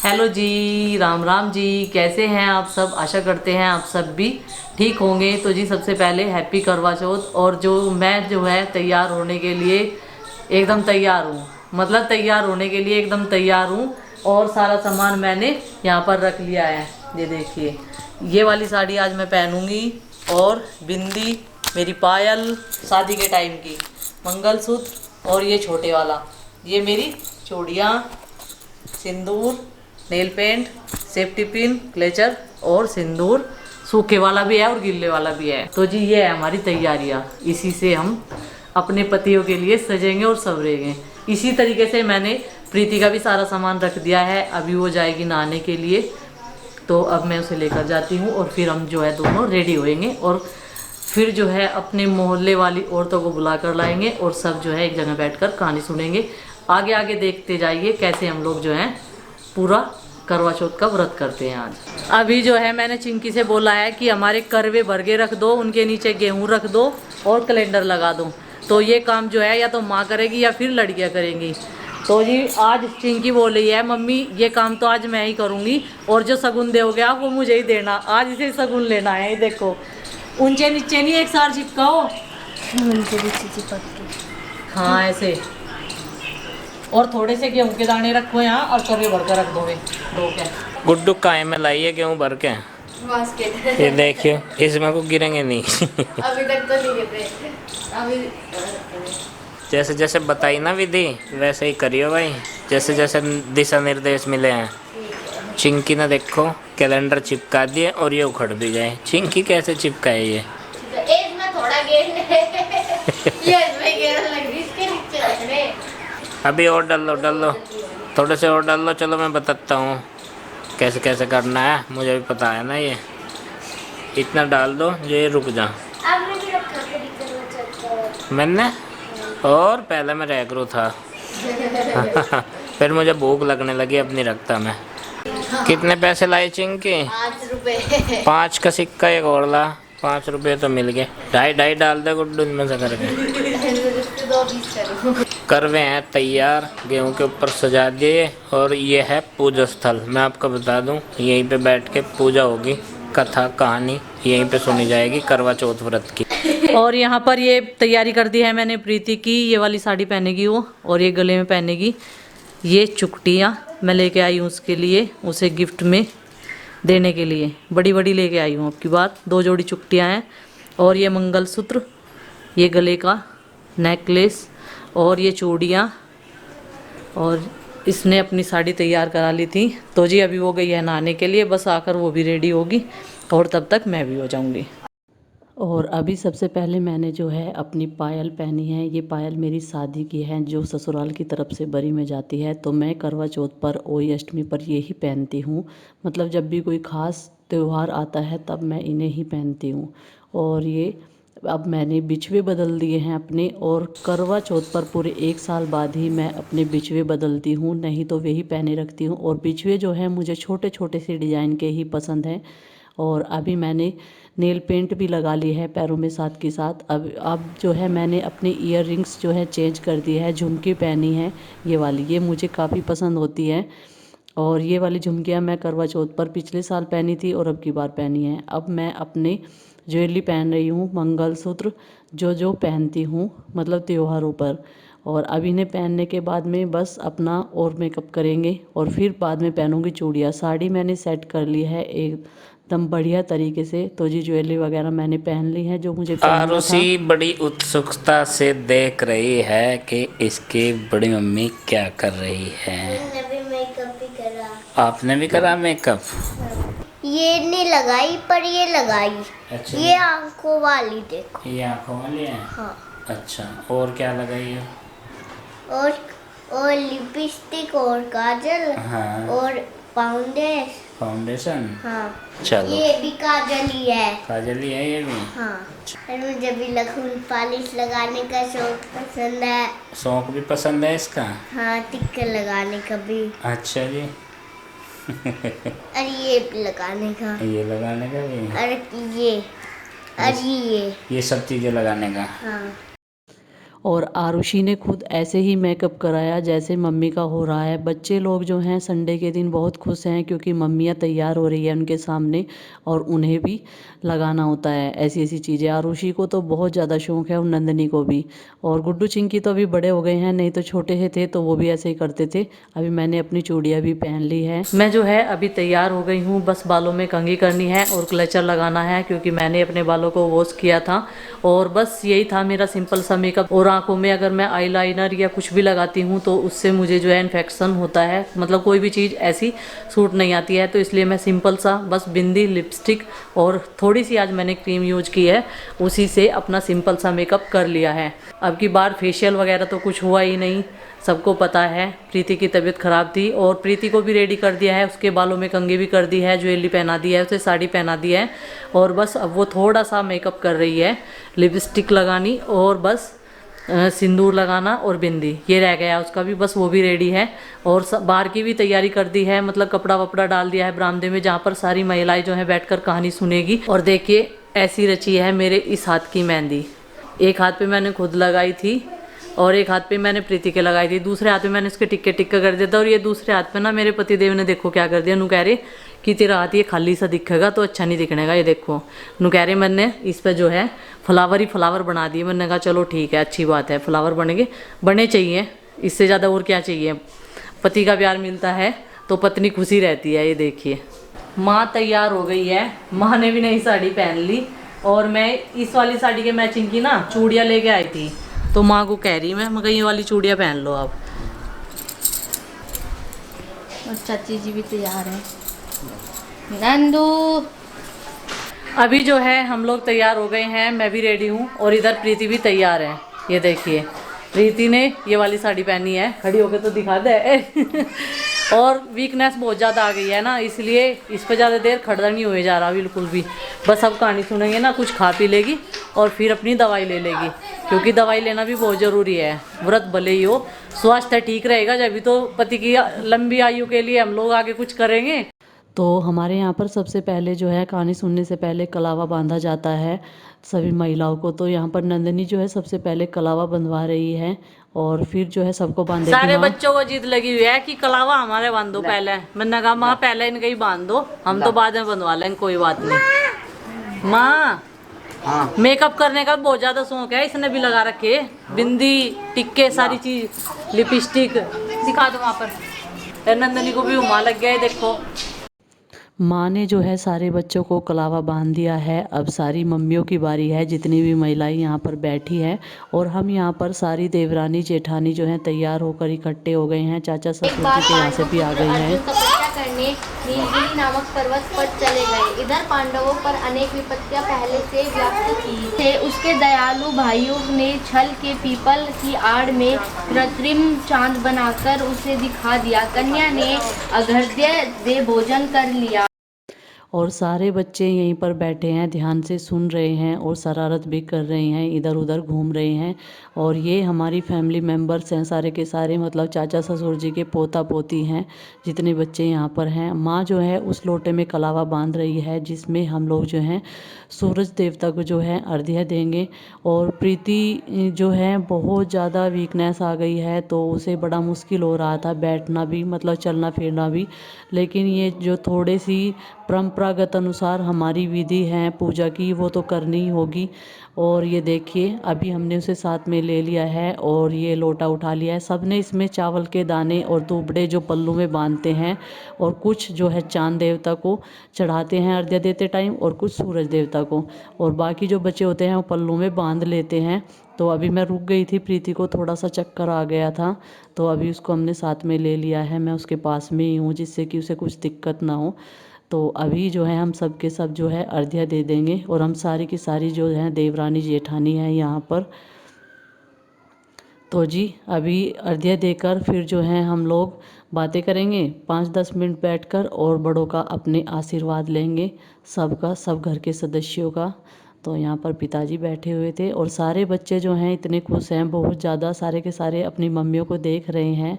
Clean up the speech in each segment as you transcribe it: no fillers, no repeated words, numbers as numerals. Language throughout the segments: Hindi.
हेलो जी, राम राम जी। कैसे हैं आप सब? आशा करते हैं आप सब भी ठीक होंगे। तो जी सबसे पहले हैप्पी करवा चौथ। और मैं जो है तैयार होने के लिए एकदम तैयार हूँ। मतलब तैयार होने के लिए एकदम तैयार हूँ। और सारा सामान मैंने यहाँ पर रख लिया है। ये देखिए, ये वाली साड़ी आज मैं पहनूंगी। और बिंदी, मेरी पायल शादी के टाइम की, मंगलसूत्र, और ये छोटे वाला, ये मेरी चूड़ियाँ, सिंदूर, nail paint, safety pin, clutcher और सिंदूर। सूखे वाला भी है और गिल्ले वाला भी है। तो जी ये है हमारी तैयारियाँ। इसी से हम अपने पतियों के लिए सजेंगे और संवरेंगे। इसी तरीके से मैंने प्रीति का भी सारा सामान रख दिया है। अभी वो जाएगी नहाने के लिए, तो अब मैं उसे लेकर जाती हूँ और फिर हम जो है दोनों रेडी होएंगे। और फिर जो है अपने मोहल्ले वाली औरतों को बुला कर लाएंगे और सब जो है एक जगह बैठकर कहानी सुनेंगे। आगे आगे देखते जाइए कैसे हम लोग जो हैं पूरा करवा चौथ का व्रत करते हैं आज। अभी जो है मैंने चिंकी से बोला है कि हमारे करवे भरगे रख दो, उनके नीचे गेहूं रख दो और कैलेंडर लगा दो। तो ये काम जो है या तो माँ करेगी या फिर लड़कियाँ करेंगी। तो जी आज चिंकी बोल रही है, मम्मी ये काम तो आज मैं ही करूँगी और जो शगुन दोगे आप वो मुझे ही देना। आज इसे शगुन लेना है। ये देखो, ऊंचे नीचे नहीं, एक साथ चिपकाओ। उनके नीचे चिपक के। हाँ ऐसे। और थोड़े से गेहूं के दाने रखो यहाँ और करवे भर कर रख दोगे दो क्या। गुड्डू काय में लाइए गेहूँ भर के। बास्केट। ये देखिए, इसमें को गिरेंगे नहीं। अभी तक तो नहीं गिरे। अभी जैसे जैसे बताई ना विधि वैसे ही करियो भाई, जैसे जैसे दिशा निर्देश मिले हैं। चिंकी ने देखो कैलेंडर चिपका दिए और ये उखड़ भी गए। चिंकी कैसे चिपकाए ये? इसमें थोड़ा गेर ये इसमें गेर लग रही, इसके नीचे रख रहे। अभी और डाल लो, थोड़े से और डाल लो। चलो मैं बताता हूँ कैसे कैसे करना है, मुझे भी पता है ना। ये इतना डाल दो जो ये रुक जा। आपने भी रखा कभी करवा चौथ का? मैंने और पहले मैं रैगरू था। फिर मुझे भूख लगने लगी, अब नहीं रखता मैं। कितने पैसे लाए चिंकी? 5 रुपए। 5 का सिक्का एक और ला। 5 रुपये तो मिल गए। ढाई डाल दे गुड्डू इनमें से करके। 2 20 करो। करवे हैं तैयार, गेहूं के ऊपर सजा दिए। और ये है पूजा स्थल। मैं आपको बता दूं, यहीं पे बैठ के पूजा होगी, कथा कहानी यहीं पे सुनी जाएगी करवा चौथ व्रत की। और यहाँ पर ये तैयारी कर दी है मैंने प्रीति की। ये वाली साड़ी पहनेगी वो, और ये गले में पहनेगी। ये चुकटियाँ मैं लेके आई हूँ उसके लिए, उसे गिफ्ट में देने के लिए बड़ी बड़ी लेके आई हूँ। अब की बात 2 जोड़ी चुकटियाँ हैं। और ये मंगलसूत्र, ये गले का नेकलेस, और ये चूड़ियाँ। और इसने अपनी साड़ी तैयार करा ली थी। तो जी अभी वो गई है नहाने के लिए, बस आकर वो भी रेडी होगी और तब तक मैं भी हो जाऊंगी। और अभी सबसे पहले मैंने जो है अपनी पायल पहनी है। ये पायल मेरी शादी की है जो ससुराल की तरफ से बरी में जाती है। तो मैं करवा चौथ पर, ओई अष्टमी पर ये ही पहनती हूँ। मतलब जब भी कोई ख़ास त्यौहार आता है तब मैं इन्हें ही पहनती हूँ। और ये अब मैंने बिछवे बदल दिए हैं अपने। और करवा चौथ पर पूरे 1 साल बाद ही मैं अपने बिछवे बदलती हूँ, नहीं तो वही पहने रखती हूँ। और बिछवे जो है मुझे छोटे छोटे से डिज़ाइन के ही पसंद हैं। और अभी मैंने नेल पेंट भी लगा ली है पैरों में साथ के साथ। अब जो है मैंने अपने ईयर रिंग्स जो है चेंज कर दी है, झुमकी पहनी है ये वाली, ये मुझे काफ़ी पसंद होती है। और ये वाली झुमकियाँ मैं करवा चौथ पर पिछले साल पहनी थी और अब की बार पहनी है। अब मैं अपने ज्वेलरी पहन रही हूँ, मंगलसूत्र जो पहनती हूँ मतलब त्योहारों पर। और अब इन्हें पहनने के बाद में बस अपना और मेकअप करेंगे और फिर बाद में पहनूंगी चूड़ियाँ। साड़ी मैंने सेट कर ली है एकदम बढ़िया तरीके से। तो जी ज्वेलरी वगैरह मैंने पहन ली है जो मुझे पहनना था। आरुषि बड़ी उत्सुकता से देख रही है कि इसकी बड़ी मम्मी क्या कर रही है। मैंने भी मेकअप भी करा। आपने भी करा मेकअप? ये नहीं लगाई पर ये लगाई। अच्छा, ये आंखों वाली देखो। ये आँखों वाली है? हाँ। अच्छा, और क्या लगाई है? और लिपस्टिक और काजल। हाँ। और फाउंडेशन। हाँ। चलो, ये भी काजल ही है। काजल ही है ये भी। हाँ। और मुझे भी लखनऊ पॉलिश लगाने का शौक पसंद है। शौक भी पसंद है इसका? हाँ, टिक्का लगाने का भी। अच्छा जी। और ये भी लगाने का। ये लगाने का भी? और ये सब चीजें लगाने का। हाँ। और आरुषि ने खुद ऐसे ही मेकअप कराया जैसे मम्मी का हो रहा है। बच्चे लोग जो हैं संडे के दिन बहुत खुश हैं क्योंकि मम्मियाँ तैयार हो रही है उनके सामने और उन्हें भी लगाना होता है ऐसी ऐसी चीज़ें। आरुषि को तो बहुत ज़्यादा शौक है और नंदनी को भी। और गुड्डू चिंकी तो अभी बड़े हो गए हैं, नहीं तो छोटे ही थे तो वो भी ऐसे ही करते थे। अभी मैंने अपनी चूड़ियाँ भी पहन ली है। मैं जो है अभी तैयार हो गई हूँ, बस बालों में कंघी करनी है और क्लचर लगाना है क्योंकि मैंने अपने बालों को वॉश किया था। और बस यही था मेरा सिंपल सा मेकअप। और आंखों में अगर मैं आईलाइनर या कुछ भी लगाती हूँ तो उससे मुझे जो है इन्फेक्शन होता है, मतलब कोई भी चीज़ ऐसी सूट नहीं आती है। तो इसलिए मैं सिंपल सा बस बिंदी, लिपस्टिक और थोड़ी सी आज मैंने क्रीम यूज की है, उसी से अपना सिंपल सा मेकअप कर लिया है। अब की बार फेशियल वगैरह तो कुछ हुआ ही नहीं, सबको पता है। प्रीति की तबीयत ख़राब थी और प्रीति को भी रेडी कर दिया है, उसके बालों में कंघी भी कर दी है, ज्वेलरी पहना दी है, उसे साड़ी पहना दी है। और बस अब वो थोड़ा सा मेकअप कर रही है, लिपस्टिक लगानी और बस सिंदूर लगाना और बिंदी, ये रह गया उसका भी, बस वो भी रेडी है। और बाहर की भी तैयारी कर दी है, मतलब कपड़ा वपड़ा डाल दिया है बरामदे में जहाँ पर सारी महिलाएं जो है बैठकर कहानी सुनेगी। और देखिए ऐसी रची है मेरे इस हाथ की मेहंदी। एक हाथ पे मैंने खुद लगाई थी और एक हाथ पे मैंने प्रीति के लगाई थी, दूसरे हाथ पे मैंने इसके टिक्के टिक्का कर दिया था। और ये दूसरे हाथ पे ना मेरे पतिदेव ने देखो क्या कर दिया, नु कह रहे कि तेरा हाथ ये खाली सा दिखेगा तो अच्छा नहीं दिखने का, ये देखो। नु कह रहे मैंने इस पे जो है फ्लावर ही फ्लावर बना दिए। मैंने कहा चलो ठीक है, अच्छी बात है, फ्लावर बनेंगे, बने चाहिए, इससे ज़्यादा और क्या चाहिए। पति का प्यार मिलता है तो पत्नी खुशी रहती है। ये देखिए माँ तैयार हो गई है, माँ ने भी नई साड़ी पहन ली। और मैं इस वाली साड़ी के मैचिंग की ना चूड़ियाँ लेके आई थी, तो माँ को कह रही मैं ये वाली चूड़ियाँ पहन लो आप। और चाची जी भी तैयार है। नंदू अभी जो है हम लोग तैयार हो गए हैं, मैं भी रेडी हूँ और इधर प्रीति भी तैयार है। ये देखिए प्रीति ने ये वाली साड़ी पहनी है, खड़ी होकर तो दिखा दे। और वीकनेस बहुत ज़्यादा आ गई है ना, इसलिए इस पर ज़्यादा देर खड़ा नहीं हुए जा रहा बिल्कुल भी। बस अब कहानी सुनेंगे ना, कुछ खा पी लेगी और फिर अपनी दवाई ले लेगी, क्योंकि दवाई लेना भी बहुत ज़रूरी है। व्रत भले ही हो, स्वास्थ्य ठीक रहेगा जब भी तो पति की लंबी आयु के लिए हम लोग आगे कुछ करेंगे। तो हमारे यहाँ पर सबसे पहले जो है कहानी सुनने से पहले कलावा बांधा जाता है सभी महिलाओं को। तो यहाँ पर नंदिनी जो है सबसे पहले कलावा बंधवा रही है और फिर जो है सबको बांधे। सारे बच्चों को जिद लगी हुई है कि कलावा हमारे बांध दो पहले। मैंने कहा माँ पहले इनके ही बांध दो, हम तो बाद में बंधवा लेंगे, कोई बात नहीं। माँ हाँ। मेकअप करने का बहुत ज्यादा शौक है, इसने भी लगा रखे बिंदी, टिक्के, सारी चीज, लिपस्टिक दिखा दो वहाँ पर। नंदिनी को भी उमा लग गया है, देखो। माँ ने जो है सारे बच्चों को कलावा बांध दिया है। अब सारी मम्मियों की बारी है, जितनी भी महिलाएं यहाँ पर बैठी हैं। और हम यहाँ पर सारी देवरानी जेठानी जो हैं तैयार होकर इकट्ठे हो गए हैं। चाचा ससुर जी के यहाँ से भी आ गए हैं। तपस्या करने नीलगिरी नामक पर्वत पर चले गए। इधर पांडवों पर अनेक विपत्तियां पहले से व्याप्त थी। उसके दयालु भाइयों ने छल के पीपल की आड़ में कृत्रिम चांद बनाकर उसे दिखा दिया। कन्या ने अर्घ्य दे भोजन कर लिया। और सारे बच्चे यहीं पर बैठे हैं, ध्यान से सुन रहे हैं और शरारत भी कर रहे हैं, इधर उधर घूम रहे हैं। और ये हमारी फैमिली मेम्बर्स हैं सारे के सारे, मतलब चाचा ससुर जी के पोता पोती हैं, जितने बच्चे यहाँ पर हैं। माँ जो है उस लोटे में कलावा बांध रही है, जिसमें हम लोग जो हैं सूरज देवता को जो है अर्घ्य देंगे। और प्रीति जो है बहुत ज़्यादा वीकनेस आ गई है, तो उसे बड़ा मुश्किल हो रहा था बैठना भी, मतलब चलना फिरना भी। लेकिन ये जो थोड़ी सी परंपरागत अनुसार हमारी विधि है पूजा की, वो तो करनी ही होगी। और ये देखिए अभी हमने उसे साथ में ले लिया है और ये लोटा उठा लिया है। सबने इसमें चावल के दाने और दुबड़े जो पल्लू में बांधते हैं, और कुछ जो है चांद देवता को चढ़ाते हैं अर्घ्य देते टाइम, और कुछ सूरज देवता को, और बाकी जो बचे होते हैं वो पल्लू में बांध लेते हैं। तो अभी मैं रुक गई थी, प्रीति को थोड़ा सा चक्कर आ गया था, तो अभी उसको हमने साथ में ले लिया है। मैं उसके पास में ही हूँ, जिससे कि उसे कुछ दिक्कत ना हो। तो अभी जो है हम सब के सब जो है अर्घ्य दे देंगे, और हम सारी की सारी जो है देवरानी जेठानी है यहाँ पर। तो जी अभी अर्घ्य देकर फिर जो है हम लोग बातें करेंगे 5-10 मिनट बैठकर, और बड़ों का अपने आशीर्वाद लेंगे, सबका, सब घर के सदस्यों का। तो यहाँ पर पिताजी बैठे हुए थे और सारे बच्चे जो हैं इतने खुश हैं बहुत ज़्यादा, सारे के सारे अपनी मम्मियों को देख रहे हैं।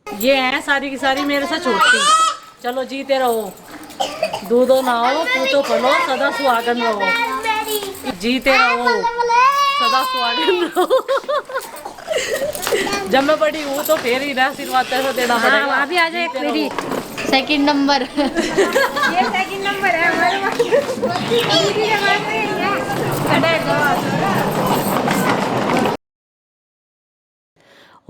ये हैं सारी की सारी मेरे से छोटी। चलो जीते रहो, दूधो नहाओ, पूतो फलो, सदा सुहागन रहो, जीते रहो। सदा सुहागन रहो। जब मैं बड़ी हूँ तो फिर ही ना आशीर्वाद ऐसा देना पड़ेगा। वहाँ भी आ जाए एक मेरी सेकंड नंबर। ये सेकंड नंबर है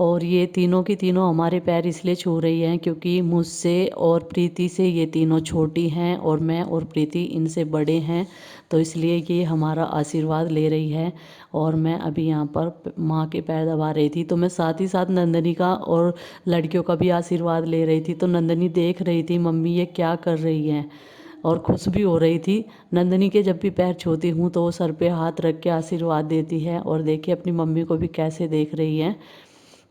और ये तीनों की तीनों हमारे पैर इसलिए छू रही हैं क्योंकि मुझसे और प्रीति से ये तीनों छोटी हैं और मैं और प्रीति इनसे बड़े हैं, तो इसलिए ये हमारा आशीर्वाद ले रही है। और मैं अभी यहाँ पर माँ के पैर दबा रही थी, तो मैं साथ ही साथ नंदनी का और लड़कियों का भी आशीर्वाद ले रही थी। तो नंदनी देख रही थी मम्मी ये क्या कर रही हैं, और खुश भी हो रही थी। नंदनी के जब भी पैर छूती हूँ तो वो सर पे हाथ रख के आशीर्वाद देती है, और देखिए अपनी मम्मी को भी कैसे देख रही हैं।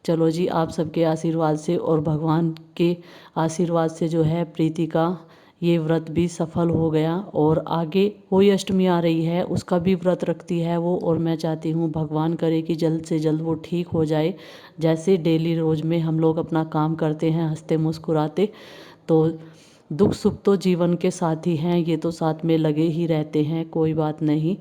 चलो जी, आप सबके आशीर्वाद से और भगवान के आशीर्वाद से जो है प्रीति का ये व्रत भी सफल हो गया। और आगे होली अष्टमी आ रही है, उसका भी व्रत रखती है वो, और मैं चाहती हूँ भगवान करे कि जल्द से जल्द वो ठीक हो जाए। जैसे डेली रोज़ में हम लोग अपना काम करते हैं हंसते मुस्कुराते, तो दुख सुख तो जीवन के साथी हैं, ये तो साथ में लगे ही रहते हैं। कोई बात नहीं,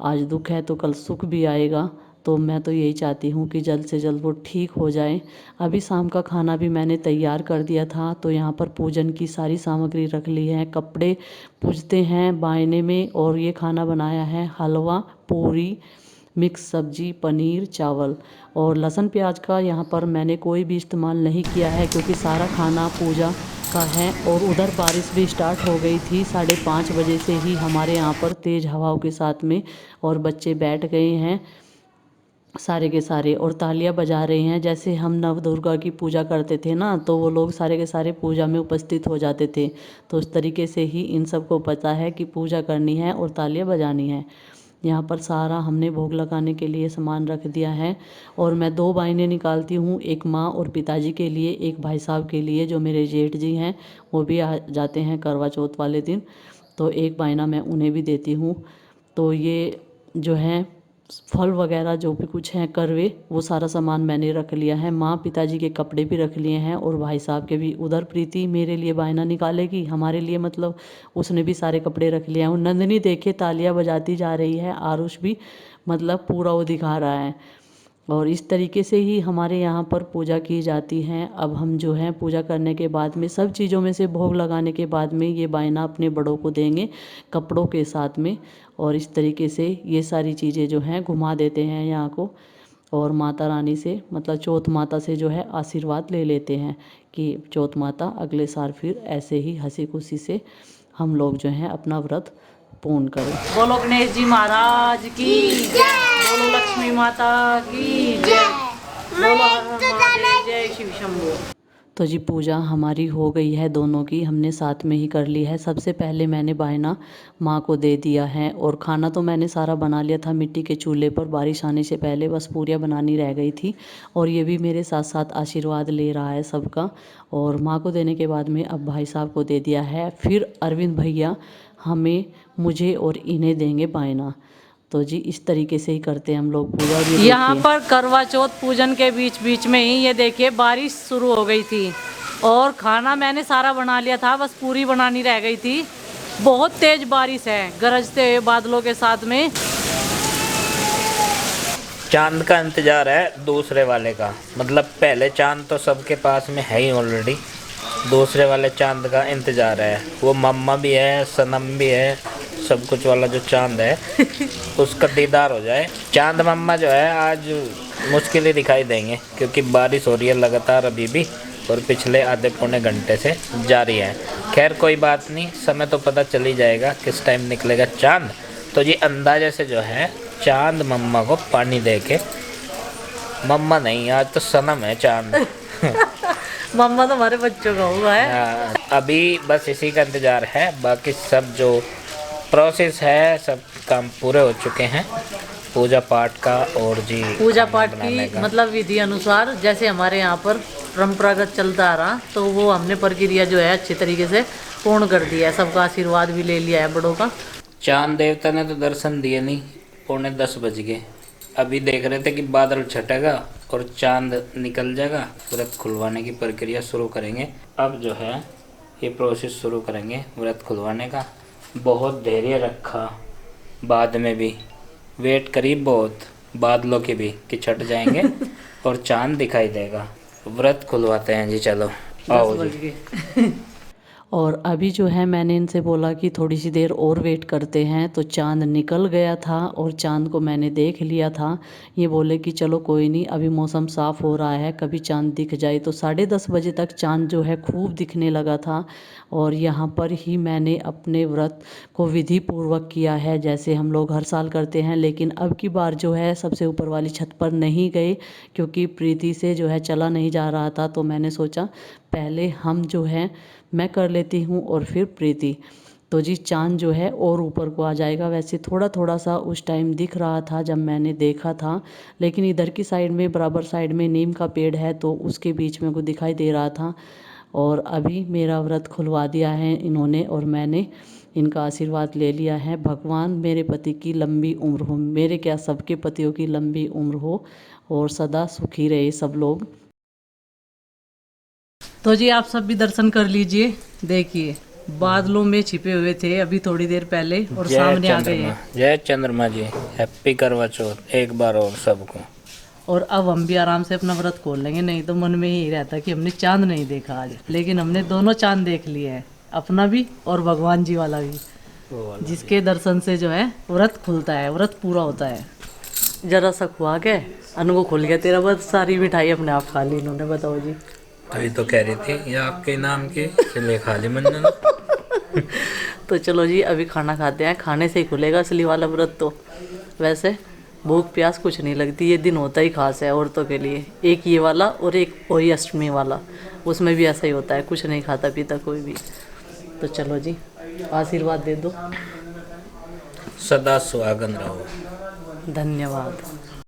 आज दुख है तो कल सुख भी आएगा। तो मैं तो यही चाहती हूँ कि जल्द से जल्द वो ठीक हो जाए। अभी शाम का खाना भी मैंने तैयार कर दिया था, तो यहाँ पर पूजन की सारी सामग्री रख ली है। कपड़े पूजते हैं बायने में, और ये खाना बनाया है हलवा, पूरी, मिक्स सब्जी, पनीर, चावल। और लहसुन प्याज का यहाँ पर मैंने कोई भी इस्तेमाल नहीं किया है क्योंकि सारा खाना पूजा का है। और उधर बारिश भी स्टार्ट हो गई थी 5:30 बजे से ही हमारे यहाँ पर तेज़ हवाओं के साथ में, और बच्चे बैठ गए हैं सारे के सारे और तालियां बजा रहे हैं। जैसे हम नव दुर्गा की पूजा करते थे ना, तो वो लोग सारे के सारे पूजा में उपस्थित हो जाते थे, तो उस तरीके से ही इन सबको पता है कि पूजा करनी है और तालियां बजानी है। यहाँ पर सारा हमने भोग लगाने के लिए सामान रख दिया है। और मैं 2 बायने निकालती हूँ, एक माँ और पिताजी के लिए, एक भाई साहब के लिए जो मेरे जेठ जी हैं, वो भी आ जाते हैं करवा चौथ वाले दिन, तो एक बायना मैं उन्हें भी देती हूँ। तो ये जो है फल वगैरह जो भी कुछ हैं करवे, वो सारा सामान मैंने रख लिया है। माँ पिताजी के कपड़े भी रख लिए हैं और भाई साहब के भी। उधर प्रीति मेरे लिए बायना निकालेगी, हमारे लिए मतलब उसने भी सारे कपड़े रख लिए हैं। और नंदनी देखे तालियां बजाती जा रही है, आरुष भी मतलब पूरा वो दिखा रहा है। और इस तरीके से ही हमारे यहाँ पर पूजा की जाती है। अब हम जो है पूजा करने के बाद में सब चीज़ों में से भोग लगाने के बाद में ये बायना अपने बड़ों को देंगे कपड़ों के साथ में, और इस तरीके से ये सारी चीज़ें जो हैं घुमा देते हैं यहाँ को। और माता रानी से मतलब चौथ माता से जो है आशीर्वाद ले लेते हैं कि चौथ माता अगले साल फिर ऐसे ही हंसी खुशी से हम लोग जो हैं अपना व्रत पूर्ण करें। बोलो गणेश जी महाराज की जय, बोलो लक्ष्मी माता की जय, बोलो हर हर महादेव, जय शिव शंभू। तो जी पूजा हमारी हो गई है, दोनों की हमने साथ में ही कर ली है। सबसे पहले मैंने बायना माँ को दे दिया है, और खाना तो मैंने सारा बना लिया था मिट्टी के चूल्हे पर बारिश आने से पहले, बस पूरियाँ बनानी रह गई थी। और ये भी मेरे साथ साथ आशीर्वाद ले रहा है सबका। और माँ को देने के बाद में अब भाई साहब को दे दिया है, फिर अरविंद भैया हमें मुझे और इन्हें देंगे बायना। तो जी इस तरीके से ही करते हैं हम लोग पूजा। यहाँ पर करवा चौथ पूजन के बीच बीच में ही ये देखिए बारिश शुरू हो गई थी, और खाना मैंने सारा बना लिया था, बस पूरी बनानी रह गई थी। बहुत तेज बारिश है गरजते हुए बादलों के साथ में। चांद का इंतजार है दूसरे वाले का, मतलब पहले चांद तो सबके पास में है ही ऑलरेडी, दूसरे वाले चांद का इंतजार है। वो मम्मा भी है, सनम भी है, सब कुछ वाला जो चांद है उसका दीदार हो जाए। चांद मम्मा जो है आज मुश्किल ही दिखाई देंगे क्योंकि बारिश हो रही है लगातार अभी भी, और पिछले आधे पौने घंटे से जारी है। खैर कोई बात नहीं, समय तो पता चल ही जाएगा किस टाइम निकलेगा चांद। तो ये अंदाजे से जो है चांद मम्मा को पानी दे के, मम्मा नहीं आज तो सनम है चांद मम्मा तो हमारे बच्चों का हुआ है। हाँ, अभी बस इसी का इंतज़ार है, बाकी सब जो प्रोसेस है सब काम पूरे हो चुके हैं पूजा पाठ का। और जी पूजा पाठ की मतलब विधि अनुसार जैसे हमारे यहाँ पर परंपरागत चलता आ रहा, तो वो हमने प्रक्रिया जो है अच्छे तरीके से पूर्ण कर दिया है। सबका आशीर्वाद भी ले लिया है बड़ों का। चांद देवता ने तो दर्शन दिए नहीं, 9:45 बज गए। अभी देख रहे थे कि बादल छटेगा और चांद निकल जाएगा, व्रत खुलवाने की प्रक्रिया शुरू करेंगे। अब जो है ये प्रोसेस शुरू करेंगे व्रत खुलवाने का। बहुत धैर्य रखा, बाद में भी वेट करी बहुत, बादलों के भी कि छट जाएंगे और चांद दिखाई देगा। व्रत खुलवाते हैं जी, चलो आओ 10 बज जी। गए। और अभी जो है मैंने इनसे बोला कि थोड़ी सी देर और वेट करते हैं, तो चांद निकल गया था और चांद को मैंने देख लिया था। ये बोले कि चलो कोई नहीं, अभी मौसम साफ़ हो रहा है, कभी चांद दिख जाए। तो 10:30 बजे तक चांद जो है खूब दिखने लगा था। और यहाँ पर ही मैंने अपने व्रत को विधि पूर्वक किया है, जैसे हम लोग हर साल करते हैं। लेकिन अब की बार जो है सबसे ऊपर वाली छत पर नहीं गए, क्योंकि प्रीति से जो है चला नहीं जा रहा था। तो मैंने सोचा पहले हम जो है मैं कर लेती हूँ और फिर प्रीति। तो जी चाँद जो है और ऊपर को आ जाएगा। वैसे थोड़ा थोड़ा सा उस टाइम दिख रहा था जब मैंने देखा था, लेकिन इधर की साइड में बराबर साइड में नीम का पेड़ है, तो उसके बीच में को दिखाई दे रहा था। और अभी मेरा व्रत खुलवा दिया है इन्होंने और मैंने इनका आशीर्वाद ले लिया है। भगवान मेरे पति की लंबी उम्र हो, मेरे क्या सबके पतियों की लंबी उम्र हो और सदा सुखी रहे सब लोग। तो जी आप सब भी दर्शन कर लीजिए। देखिए बादलों में छिपे हुए थे अभी थोड़ी देर पहले और जय सामने आ गए चंद्रमा, हैं। जय चंद्रमा जी, हैप्पी करवा चौथ एक बार और सबको। और अब हम भी आराम से अपना व्रत खोल लेंगे, नहीं तो मन में ही रहता कि हमने चांद नहीं देखा आज। लेकिन हमने दोनों चांद देख लिए हैं, अपना भी और भगवान जी वाला भी, जिसके दर्शन से जो है व्रत खुलता है, व्रत पूरा होता है। जरा सा खुआ के अनु को खुल गया तेरा व्रत, सारी मिठाई अपने आप खा ली इन्होंने। बताओ जी। अभी तो कह रही थी ये आपके नाम की, चलिए खा ली मंजन। तो चलो जी अभी खाना खाते हैं, खाने से ही खुलेगा असली वाला व्रत। तो वैसे भूख प्यास कुछ नहीं लगती, ये दिन होता ही खास है औरतों के लिए। एक ये वाला और एक वही अष्टमी वाला, उसमें भी ऐसा ही होता है, कुछ नहीं खाता पीता कोई भी। तो चलो जी आशीर्वाद दे दो। सदा सुहागन रहो। धन्यवाद।